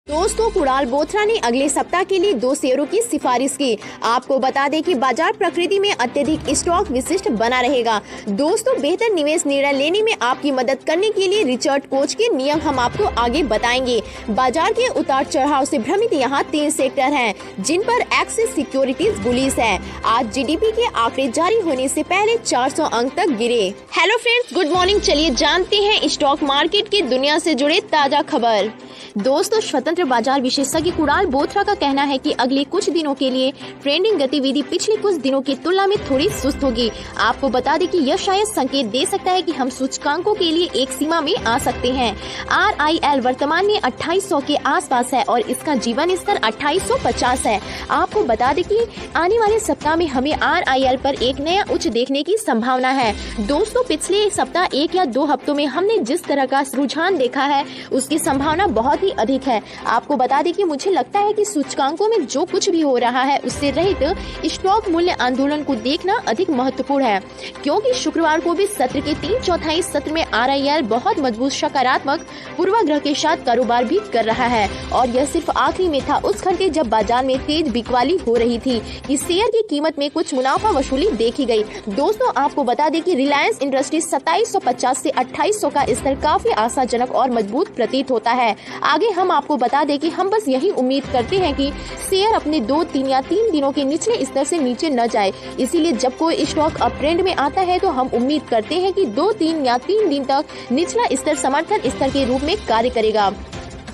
दोस्तों, कुणाल बोथरा ने अगले सप्ताह के लिए 2 शेयरों की सिफारिश की। आपको बता दें कि बाजार प्रकृति में अत्यधिक स्टॉक विशिष्ट बना रहेगा। दोस्तों, बेहतर निवेश निर्णय लेने में आपकी मदद करने के लिए रिचर्ड कोच के नियम हम आपको आगे बताएंगे। बाजार के उतार चढ़ाव से भ्रमित यहाँ 3 सेक्टर हैं, जिन पर एक्सिस सिक्योरिटीज बुलिश है। आज जीडीपी के आंकड़े जारी होने से पहले 400 अंक तक गिरे। Hello friends, good morning. चलिए जानते हैं स्टॉक मार्केट की दुनिया से जुड़े ताजा खबर। दोस्तों, स्वतंत्र बाजार विशेषज्ञ कुणाल बोथरा का कहना है कि अगले कुछ दिनों के लिए ट्रेंडिंग गतिविधि पिछले कुछ दिनों की तुलना में थोड़ी सुस्त होगी। आपको बता दें कि यह शायद संकेत दे सकता है कि हम सूचकांकों के लिए एक सीमा में आ सकते हैं। RIL वर्तमान में 2800 के आसपास है और इसका जीवन स्तर 2850 है। आपको बता दें कि आने वाले सप्ताह में हमें RIL पर एक नया उच्च देखने की संभावना है। दोस्तों, पिछले सप्ताह 1 या 2 हफ्तों में हमने जिस तरह का रुझान देखा है, उसकी संभावना बहुत ही अधिक है। आपको बता दें कि मुझे लगता है कि सूचकांकों में जो कुछ भी हो रहा है उससे रहित स्टॉक मूल्य आंदोलन को देखना अधिक महत्वपूर्ण है, क्योंकि शुक्रवार को भी सत्र के 3/4 सत्र में RIL बहुत मजबूत सकारात्मक पूर्वाग्रह के साथ कारोबार भी कर रहा है और यह सिर्फ आखिरी में था उस घंटे जब बाजार में तेज बिकवाली हो रही थी कि शेयर की कीमत में कुछ मुनाफा वसूली देखी गई। दोस्तों, आपको बता दें कि रिलायंस इंडस्ट्रीज 2750 से 2800 का स्तर काफी आशाजनक और मजबूत प्रतीत होता है। आगे हम आपको बता दें कि हम बस यही उम्मीद करते हैं कि शेयर अपने 2, 3 या 3 दिनों के निचले स्तर से नीचे न जाए। इसीलिए जब कोई स्टॉक अप ट्रेंड में आता है तो हम उम्मीद करते हैं कि 2, 3 या 3 दिन तक निचला स्तर समर्थन स्तर के रूप में कार्य करेगा।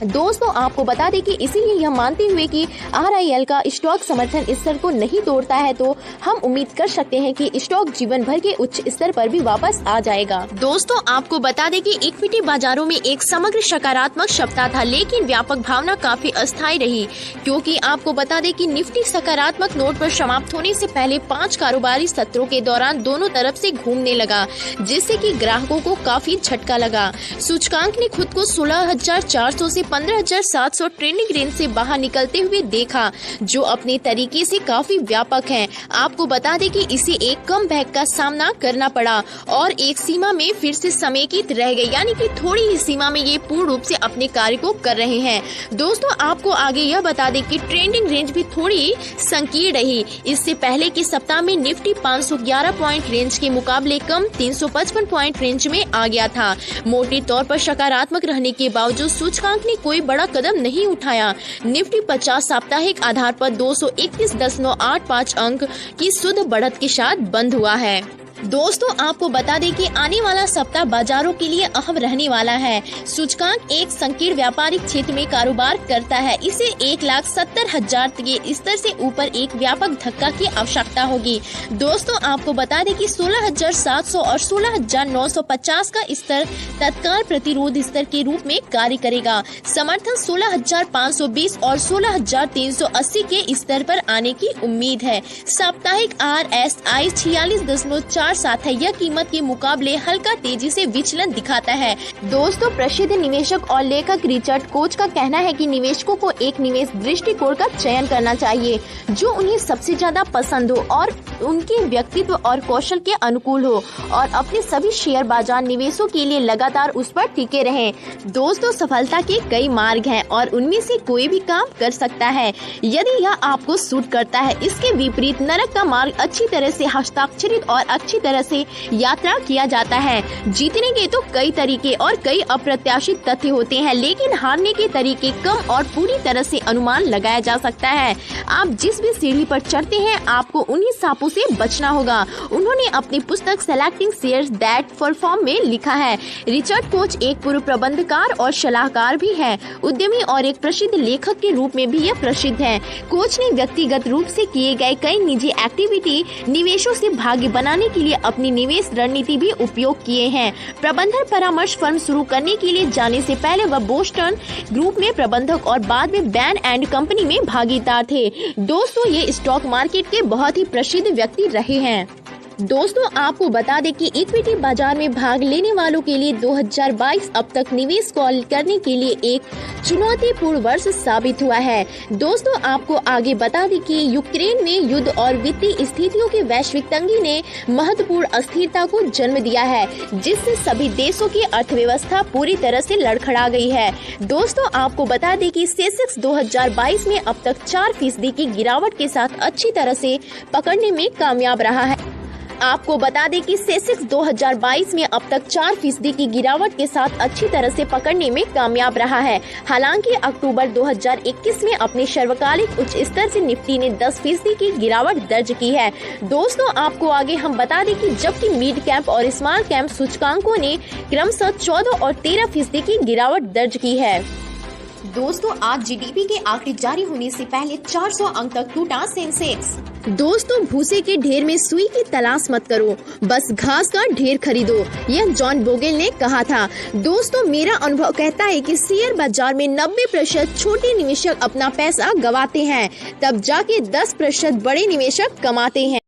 दोस्तों, आपको बता दें कि इसीलिए यह मानते हुए कि RIL का स्टॉक समर्थन स्तर को नहीं तोड़ता है तो हम उम्मीद कर सकते हैं कि स्टॉक जीवन भर के उच्च स्तर पर भी वापस आ जाएगा। दोस्तों, आपको बता दें कि इक्विटी बाजारों में एक समग्र सकारात्मक सप्ताह था, लेकिन व्यापक भावना काफी अस्थायी रही, क्योंकि आपको बता दें कि निफ्टी सकारात्मक नोट पर समाप्त होने से पहले 5 कारोबारी सत्रों के दौरान दोनों तरफ से घूमने लगा, जिससे कि ग्राहकों को काफी झटका लगा। सूचकांक ने खुद को 16,400 से 15,700 ट्रेंडिंग रेंज से बाहर निकलते हुए देखा, जो अपने तरीके से काफी व्यापक है। आपको बता दें कि इसे एक कम बैक का सामना करना पड़ा और एक सीमा में फिर से समेकित रह गए, यानी कि थोड़ी ही सीमा में ये पूर्ण रूप से अपने कार्य को कर रहे हैं। दोस्तों, आपको आगे यह बता दें कि ट्रेंडिंग रेंज भी थोड़ी संकीर्ण रही। इससे पहले के सप्ताह में निफ्टी 511 पॉइंट रेंज के मुकाबले कम 355 पॉइंट रेंज में आ गया था। मोटे तौर पर सकारात्मक रहने के बावजूद सूचकांक ने कोई बड़ा कदम नहीं उठाया। निफ्टी 50 साप्ताहिक आधार पर 221.85 अंक की शुद्ध बढ़त के साथ बंद हुआ है। दोस्तों, आपको बता दें कि आने वाला सप्ताह बाजारों के लिए अहम रहने वाला है। सूचकांक एक संकीर्ण व्यापारिक क्षेत्र में कारोबार करता है। इसे 1,70,000 के स्तर से ऊपर एक व्यापक धक्का की आवश्यकता होगी। दोस्तों, आपको बता दें कि 16,700 और 16,950 का स्तर तत्काल प्रतिरोध स्तर के रूप में कार्य करेगा। समर्थन 16,520 और 16,380 के स्तर पर आने की उम्मीद है। साप्ताहिक RSI 46.47 है। यह कीमत के मुकाबले हल्का तेजी से विचलन दिखाता है। दोस्तों, प्रसिद्ध निवेशक और लेखक रिचर्ड कोच का कहना है कि निवेशकों को एक निवेश दृष्टिकोण का चयन करना चाहिए जो उन्हें सबसे ज्यादा पसंद हो और उनके व्यक्तित्व और कौशल के अनुकूल हो, और अपने सभी शेयर बाजार निवेशों के लिए लगातार उस पर टिके रहें। दोस्तों, सफलता के कई मार्ग हैं और उनमें से कोई भी काम कर सकता है यदि यह आपको सूट करता है। इसके विपरीत नरक का मार्ग अच्छी तरह से हस्ताक्षरित और अच्छी तरह से यात्रा किया जाता है। जीतने के तो कई तरीके और कई अप्रत्याशित तथ्य होते हैं, लेकिन हारने के तरीके कम और पूरी तरह से अनुमान लगाया जा सकता है। आप जिस भी सीढ़ी पर चढ़ते हैं, आपको उन्हीं सांपों से बचना होगा। उन्होंने अपनी पुस्तक सेलेक्टिंग शेयर्स दैट परफॉर्म में लिखा है। रिचर्ड कोच एक पूर्व प्रबंधकार और सलाहकार भी है, उद्यमी और एक प्रसिद्ध लेखक के रूप में भी यह प्रसिद्ध है। कोच ने व्यक्तिगत रूप से किए गए कई निजी एक्टिविटी निवेशों से भाग्य बनाने के लिए अपनी निवेश रणनीति भी उपयोग किए हैं। प्रबंधन परामर्श फर्म शुरू करने के लिए जाने से पहले वह बोस्टन ग्रुप में प्रबंधक और बाद में बैन एंड कंपनी में भागीदार थे। दोस्तों, ये स्टॉक मार्केट के बहुत ही प्रसिद्ध व्यक्ति रहे हैं। दोस्तों आपको बता दें कि इक्विटी बाजार में भाग लेने वालों के लिए 2022 अब तक निवेश करने के लिए एक चुनौतीपूर्ण वर्ष साबित हुआ है। दोस्तों आपको आगे बता दें कि यूक्रेन में युद्ध और वित्तीय स्थितियों की वैश्विक तंगी ने महत्वपूर्ण अस्थिरता को जन्म दिया है, जिससे सभी देशों की अर्थव्यवस्था पूरी तरह से लड़खड़ा गई है। दोस्तों आपको बता दें कि सेंसेक्स 2022 में अब तक 4% की गिरावट के साथ अच्छी तरह से पकड़ने में कामयाब रहा है। आपको बता दें कि सेंसेक्स 2022 में अब तक 4% की गिरावट के साथ अच्छी तरह से पकड़ने में कामयाब रहा है। हालांकि अक्टूबर 2021 में अपने सर्वकालिक उच्च स्तर से निफ्टी ने 10% की गिरावट दर्ज की है। दोस्तों आपको आगे हम बता दें कि जबकि मिड कैप और स्मॉल कैप सूचकांकों ने क्रमशः 14 और 13% की गिरावट दर्ज की है। दोस्तों आज जीडीपी के आंकड़े जारी होने से पहले 400 अंक तक टूटा सेंसेक्स। दोस्तों भूसे के ढेर में सुई की तलाश मत करो, बस घास का ढेर खरीदो, यह जॉन बोगेल ने कहा था। दोस्तों मेरा अनुभव कहता है कि शेयर बाजार में 90% छोटे निवेशक अपना पैसा गंवाते हैं, तब जाके 10% बड़े निवेशक कमाते हैं।